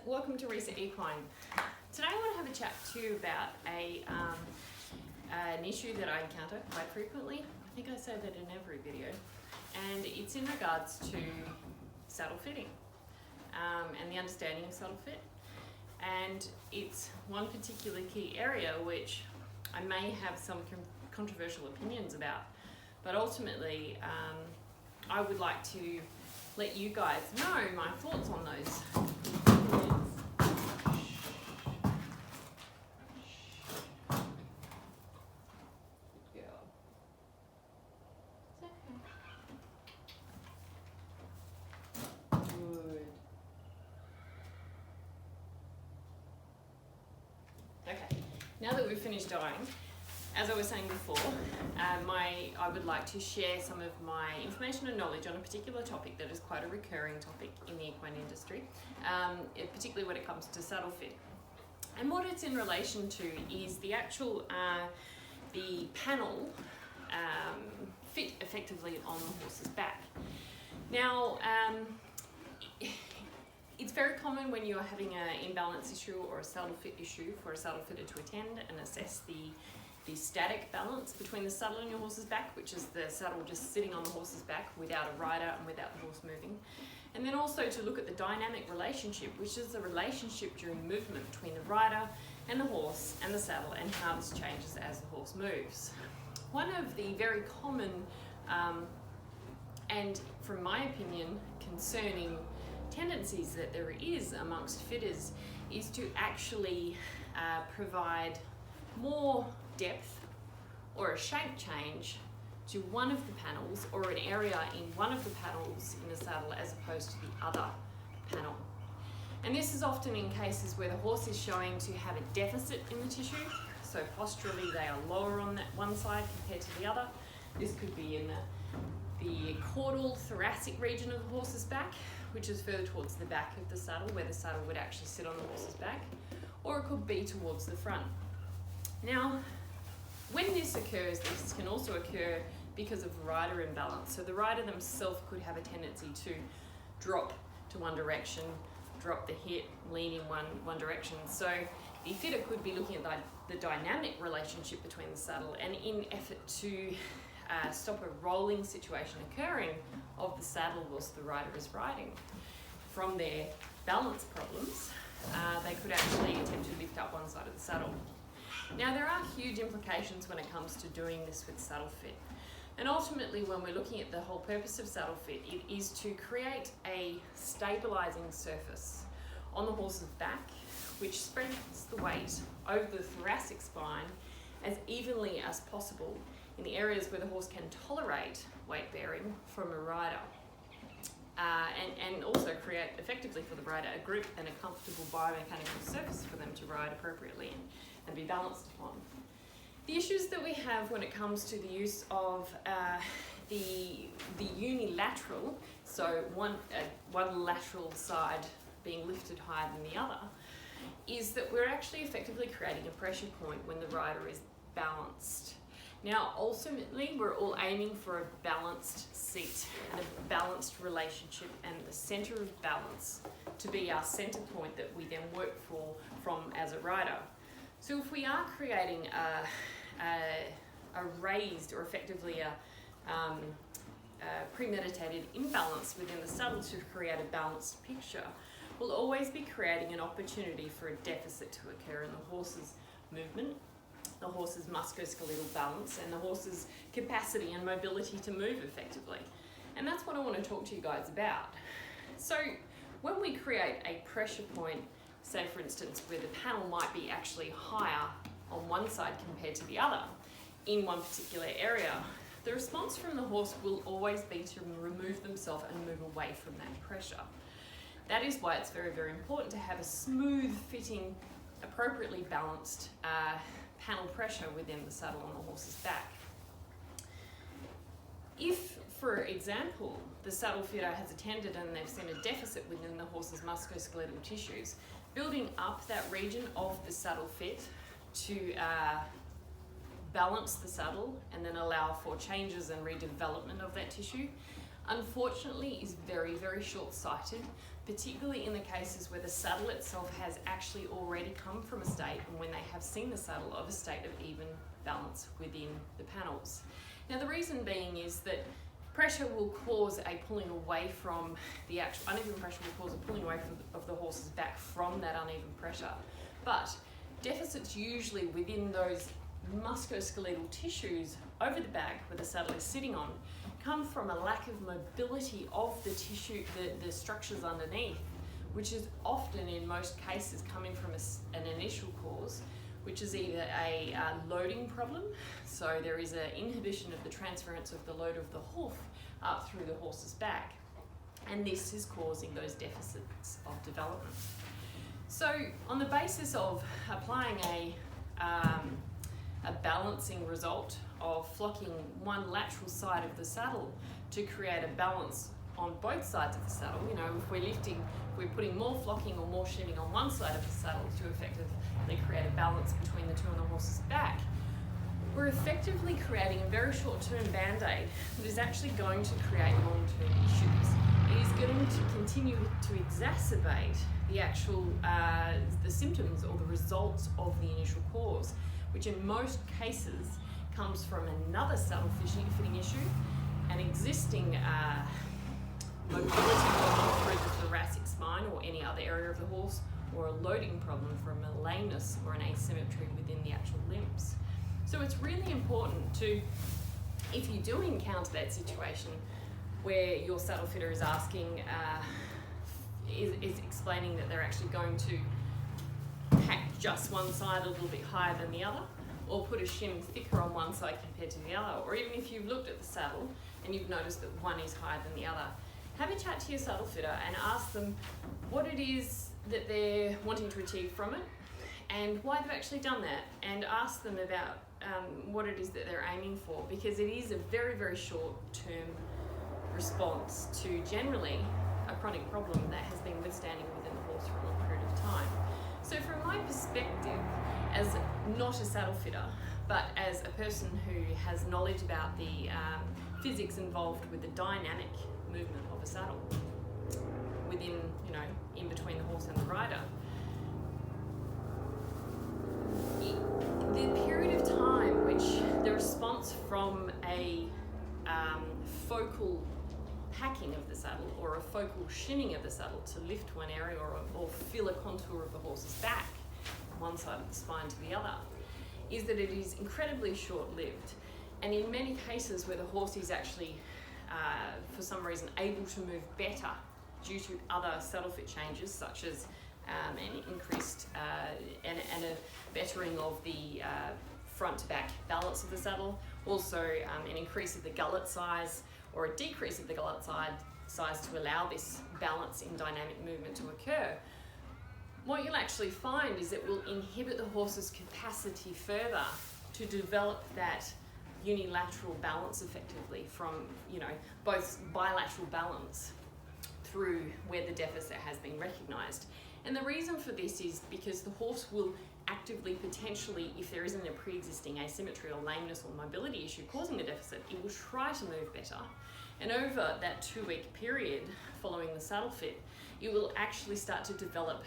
welcome to Reset Equine. Today I want to have a chat to you about an issue that I encounter quite frequently. I think I say that in every video, and it's in regards to saddle fitting and the understanding of saddle fit. And it's one particular key area which I may have some controversial opinions about, but ultimately I would like to let you guys know my thoughts on those opinions. Good. Okay, now that we've finished dying, as I was saying before, I would like to share some of my information and knowledge on a particular topic that is quite a recurring topic in the equine industry, particularly when it comes to saddle fit. And what it's in relation to is the actual, the panel fit effectively on the horse's back. Now, it's very common when you're having an imbalance issue or a saddle fit issue for a saddle fitter to attend and assess the static balance between the saddle and your horse's back, which is the saddle just sitting on the horse's back without a rider and without the horse moving. And then also to look at the dynamic relationship, which is the relationship during movement between the rider and the horse and the saddle, and how this changes as the horse moves. One of the very common, and from my opinion, concerning tendencies that there is amongst fitters is to actually provide more depth or a shape change to one of the panels or an area in one of the panels in the saddle as opposed to the other panel. And this is often in cases where the horse is showing to have a deficit in the tissue, so posturally they are lower on that one side compared to the other. This could be in the caudal thoracic region of the horse's back, which is further towards the back of the saddle, where the saddle would actually sit on the horse's back, or it could be towards the front. Now, when this occurs, this can also occur because of rider imbalance. So the rider themselves could have a tendency to drop to one direction, drop the hip, lean in one direction. So the fitter could be looking at the dynamic relationship between the saddle, and in effort to stop a rolling situation occurring of the saddle whilst the rider is riding from their balance problems, they could actually attempt to lift up one side of the saddle. Now, there are huge implications when it comes to doing this with saddle fit. And ultimately, when we're looking at the whole purpose of saddle fit, it is to create a stabilizing surface on the horse's back, which spreads the weight over the thoracic spine as evenly as possible in the areas where the horse can tolerate weight bearing from a rider. And also create effectively for the rider a grip and a comfortable biomechanical surface for them to ride appropriately and be balanced upon. The issues that we have when it comes to the use of the unilateral, so one lateral side being lifted higher than the other, is that we're actually effectively creating a pressure point when the rider is balanced. Now, ultimately, we're all aiming for a balanced seat and a balanced relationship, and the center of balance to be our center point that we then work from as a rider. So if we are creating a raised or effectively a premeditated imbalance within the saddle to create a balanced picture, we'll always be creating an opportunity for a deficit to occur in the horse's movement, the horse's musculoskeletal balance, and the horse's capacity and mobility to move effectively. And that's what I want to talk to you guys about. So when we create a pressure point, say for instance where the panel might be actually higher on one side compared to the other in one particular area, the response from the horse will always be to remove themselves and move away from that pressure. That is why it's very, very important to have a smooth fitting, appropriately balanced panel pressure within the saddle on the horse's back. If, for example, the saddle fitter has attended and they've seen a deficit within the horse's musculoskeletal tissues, building up that region of the saddle fit to balance the saddle and then allow for changes and redevelopment of that tissue unfortunately is very, very short-sighted, particularly in the cases where the saddle itself has actually already come from a state, and when they have seen the saddle, of a state of even balance within the panels. Now the reason being is that pressure will cause a pulling away from the actual, uneven pressure will cause a pulling away of the horse's back from that uneven pressure. But deficits usually within those musculoskeletal tissues over the back where the saddle is sitting on come from a lack of mobility of the tissue, the structures underneath, which is often in most cases coming from an initial cause, which is either a loading problem, so there is an inhibition of the transference of the load of the hoof up through the horse's back, and this is causing those deficits of development. So on the basis of applying a balancing result of flocking one lateral side of the saddle to create a balance on both sides of the saddle, you know, if we're putting more flocking or more shinning on one side of the saddle to effectively create a balance between the two on the horse's back, we're effectively creating a very short-term band-aid that is actually going to create long-term issues. It is going to continue to exacerbate the actual the symptoms or the results of the initial cause, which in most cases comes from another saddle fitting issue, an existing mobility problem through the thoracic spine or any other area of the horse, or a loading problem from a lameness or an asymmetry within the actual limbs. So it's really important to, if you do encounter that situation where your saddle fitter is asking, is explaining that they're actually going to pack just one side a little bit higher than the other, or put a shim thicker on one side compared to the other, or even if you've looked at the saddle and you've noticed that one is higher than the other, have a chat to your saddle fitter and ask them what it is that they're wanting to achieve from it and why they've actually done that, and ask them about what it is that they're aiming for, because it is a very, very short-term response to generally a chronic problem that has been withstanding within the horse for a long period of time. So from my perspective, as not a saddle fitter, but as a person who has knowledge about the physics involved with the dynamic movement of a saddle within, you know, in between the horse and the rider, the period of time which the response from a focal packing of the saddle or a focal shinning of the saddle to lift one area or fill a contour of the horse's back from one side of the spine to the other is that it is incredibly short-lived, and in many cases where the horse is actually for some reason able to move better due to other saddle fit changes, such as an increased and a bettering of the front to back balance of the saddle, also an increase of the gullet size or a decrease of the gullet size to allow this balance in dynamic movement to occur. What you'll actually find is it will inhibit the horse's capacity further to develop that unilateral balance effectively from, you know, both bilateral balance through where the deficit has been recognised. And the reason for this is because the horse will actively, potentially, if there isn't a pre-existing asymmetry or lameness or mobility issue causing the deficit, it will try to move better. And over that 2-week period following the saddle fit, it will actually start to develop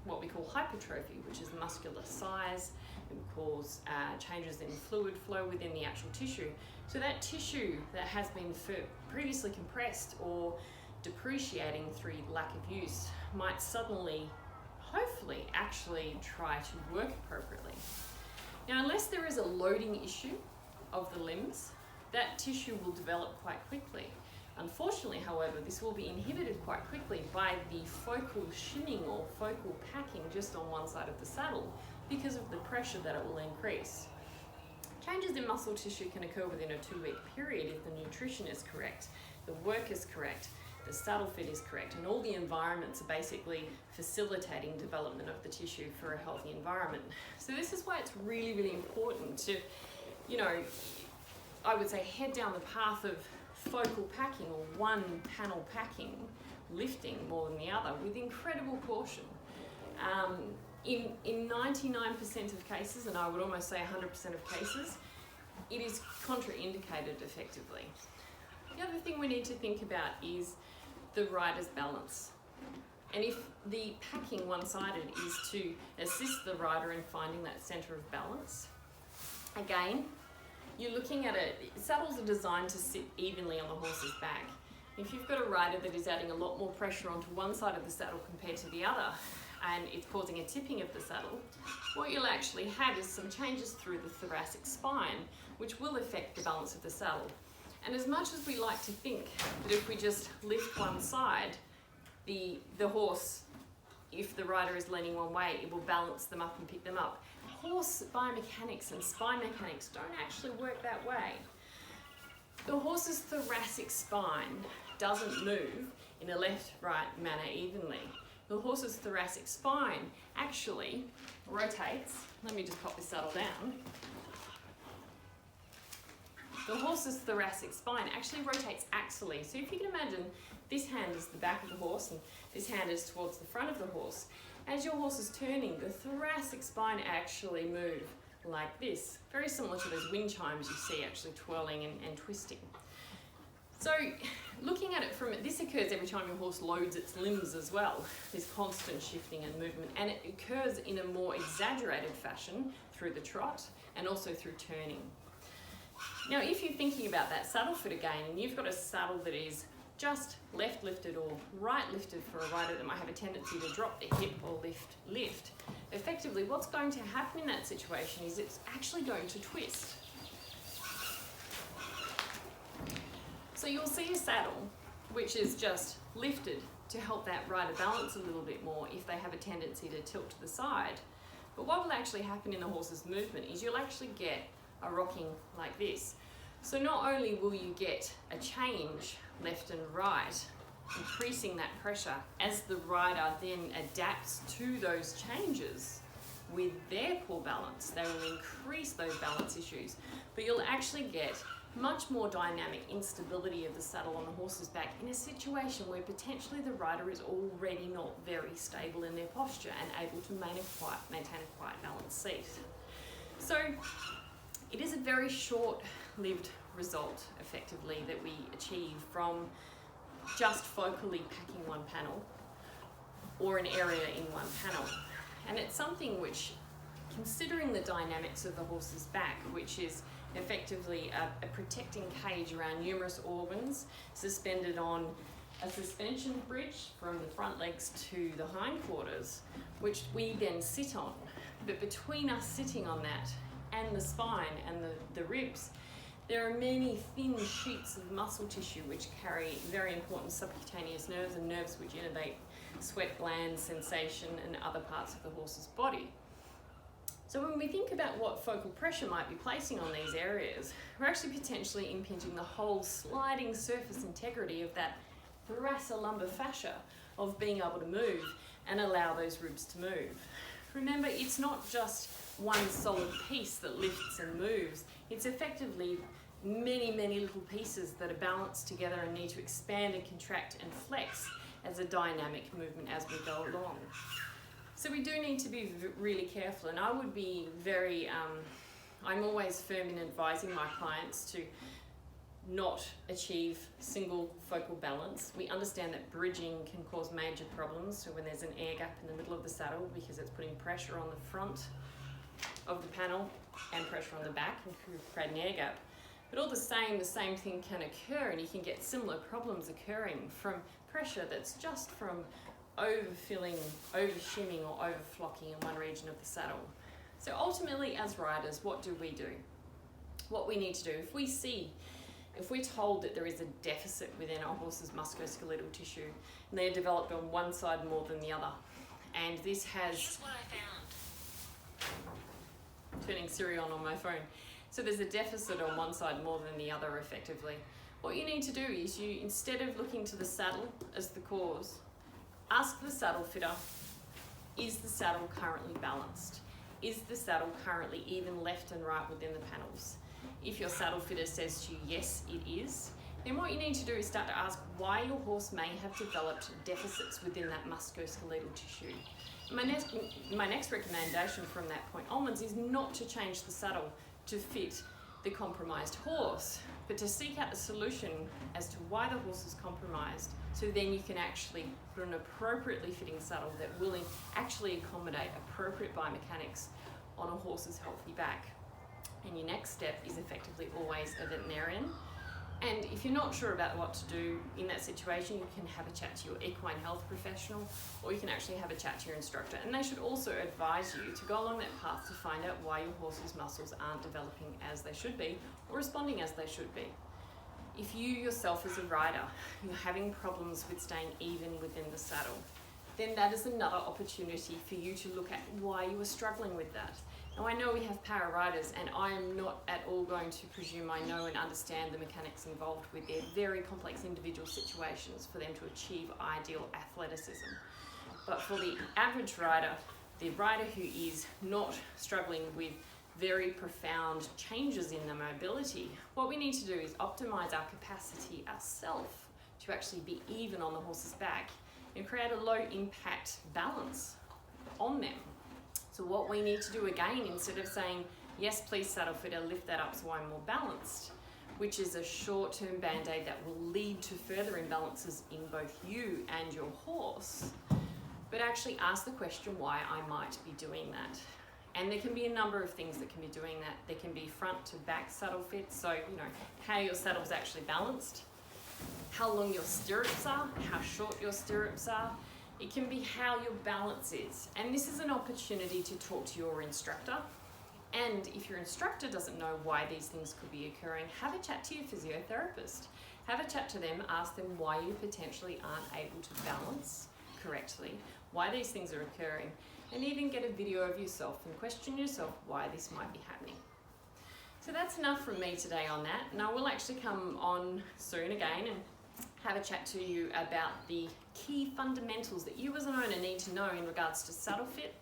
what we call hypertrophy, which is muscular size. It will cause changes in fluid flow within the actual tissue. So that tissue that has been previously compressed or depreciating through lack of use might suddenly, hopefully, actually try to work appropriately. Now, unless there is a loading issue of the limbs, that tissue will develop quite quickly. Unfortunately, however, this will be inhibited quite quickly by the focal shinning or focal packing just on one side of the saddle because of the pressure that it will increase. Changes in muscle tissue can occur within a 2-week period if the nutrition is correct, the work is correct, the saddle fit is correct, and all the environments are basically facilitating development of the tissue for a healthy environment. So this is why it's really, really important to, you know, I would say head down the path of focal packing or one panel packing, lifting more than the other with incredible caution. In 99% of cases, and I would almost say 100% of cases, it is contraindicated effectively. The other thing we need to think about is the rider's balance. And if the packing one-sided is to assist the rider in finding that centre of balance, again, you're looking at it, saddles are designed to sit evenly on the horse's back. If you've got a rider that is adding a lot more pressure onto one side of the saddle compared to the other, and it's causing a tipping of the saddle, what you'll actually have is some changes through the thoracic spine, which will affect the balance of the saddle. And as much as we like to think that if we just lift one side, the horse, if the rider is leaning one way, it will balance them up and pick them up. Horse biomechanics and spine mechanics don't actually work that way. The horse's thoracic spine doesn't move in a left-right manner evenly. The horse's thoracic spine actually rotates. Let me just pop this saddle down. The horse's thoracic spine actually rotates axially. So if you can imagine, this hand is the back of the horse and this hand is towards the front of the horse. As your horse is turning, the thoracic spine actually move like this. Very similar to those wind chimes you see actually twirling and twisting. So looking at it from it, this occurs every time your horse loads its limbs as well, this constant shifting and movement, and it occurs in a more exaggerated fashion through the trot and also through turning. Now if you're thinking about that saddle fit again, and you've got a saddle that is just left lifted or right lifted for a rider that might have a tendency to drop the hip or lift, effectively what's going to happen in that situation is it's actually going to twist. So you'll see a saddle which is just lifted to help that rider balance a little bit more if they have a tendency to tilt to the side. But what will actually happen in the horse's movement is you'll actually get a rocking like this. So not only will you get a change left and right, increasing that pressure as the rider then adapts to those changes with their poor balance, they will increase those balance issues, but you'll actually get much more dynamic instability of the saddle on the horse's back in a situation where potentially the rider is already not very stable in their posture and able to maintain a quite balanced seat. So it is a very short-lived result, effectively, that we achieve from just focally packing one panel or an area in one panel. And it's something which, considering the dynamics of the horse's back, which is effectively a protecting cage around numerous organs suspended on a suspension bridge from the front legs to the hindquarters, which we then sit on. But between us sitting on that and the spine and the ribs, there are many thin sheets of muscle tissue which carry very important subcutaneous nerves and nerves which innervate sweat glands, sensation, and other parts of the horse's body. So when we think about what focal pressure might be placing on these areas, we're actually potentially impinging the whole sliding surface integrity of that thoracolumbar fascia of being able to move and allow those ribs to move. Remember, it's not just one solid piece that lifts and moves. It's effectively many, many little pieces that are balanced together and need to expand and contract and flex as a dynamic movement as we go along. So we do need to be really careful, and I would be very, I'm always firm in advising my clients to not achieve single focal balance. We understand that bridging can cause major problems, so when there's an air gap in the middle of the saddle because it's putting pressure on the front of the panel and pressure on the back and create an air gap. But all the same thing can occur, and you can get similar problems occurring from pressure that's just from overfilling, over-shimming or over-flocking in one region of the saddle. So ultimately, as riders, what do? What we need to do, if we're told that there is a deficit within our horse's musculoskeletal tissue and they're developed on one side more than the other, and this has... Here's what I found. Turning Siri on my phone. So there's a deficit on one side more than the other, effectively. What you need to do is you, instead of looking to the saddle as the cause, ask the saddle fitter, is the saddle currently balanced? Is the saddle currently even left and right within the panels? If your saddle fitter says to you, yes, it is, then what you need to do is start to ask why your horse may have developed deficits within that musculoskeletal tissue. My next recommendation from that point onwards is not to change the saddle to fit the compromised horse, but to seek out the solution as to why the horse is compromised, so then you can actually put an appropriately fitting saddle that will actually accommodate appropriate biomechanics on a horse's healthy back. And your next step is effectively always a veterinarian. And if you're not sure about what to do in that situation, you can have a chat to your equine health professional, or you can actually have a chat to your instructor. And they should also advise you to go along that path to find out why your horse's muscles aren't developing as they should be, or responding as they should be. If you yourself as a rider, you're having problems with staying even within the saddle, then that is another opportunity for you to look at why you are struggling with that. Now, I know we have para riders, and I am not at all going to presume I know and understand the mechanics involved with their very complex individual situations for them to achieve ideal athleticism. But for the average rider, the rider who is not struggling with very profound changes in their mobility, what we need to do is optimize our capacity ourselves to actually be even on the horse's back and create a low impact balance on them. So what we need to do again, instead of saying, yes, please saddle fitter, lift that up so I'm more balanced, which is a short-term band-aid that will lead to further imbalances in both you and your horse, but actually ask the question why I might be doing that. And there can be a number of things that can be doing that. There can be front to back saddle fit, so how your saddle's actually balanced, how long your stirrups are, how short your stirrups are. It can be how your balance is. And this is an opportunity to talk to your instructor. And if your instructor doesn't know why these things could be occurring, have a chat to your physiotherapist. Have a chat to them, ask them why you potentially aren't able to balance correctly, why these things are occurring, and even get a video of yourself and question yourself why this might be happening. So that's enough from me today on that. And I will actually come on soon again and have a chat to you about the key fundamentals that you as an owner need to know in regards to saddle fit,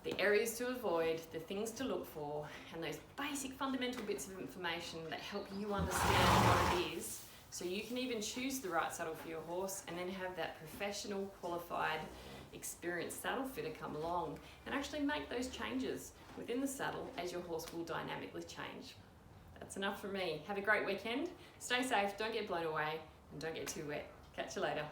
the areas to avoid, the things to look for, and those basic fundamental bits of information that help you understand what it is, so you can even choose the right saddle for your horse and then have that professional, qualified, experienced saddle fitter come along and actually make those changes within the saddle as your horse will dynamically change. That's enough from me. Have a great weekend. Stay safe, don't get blown away, and don't get too wet. Catch you later.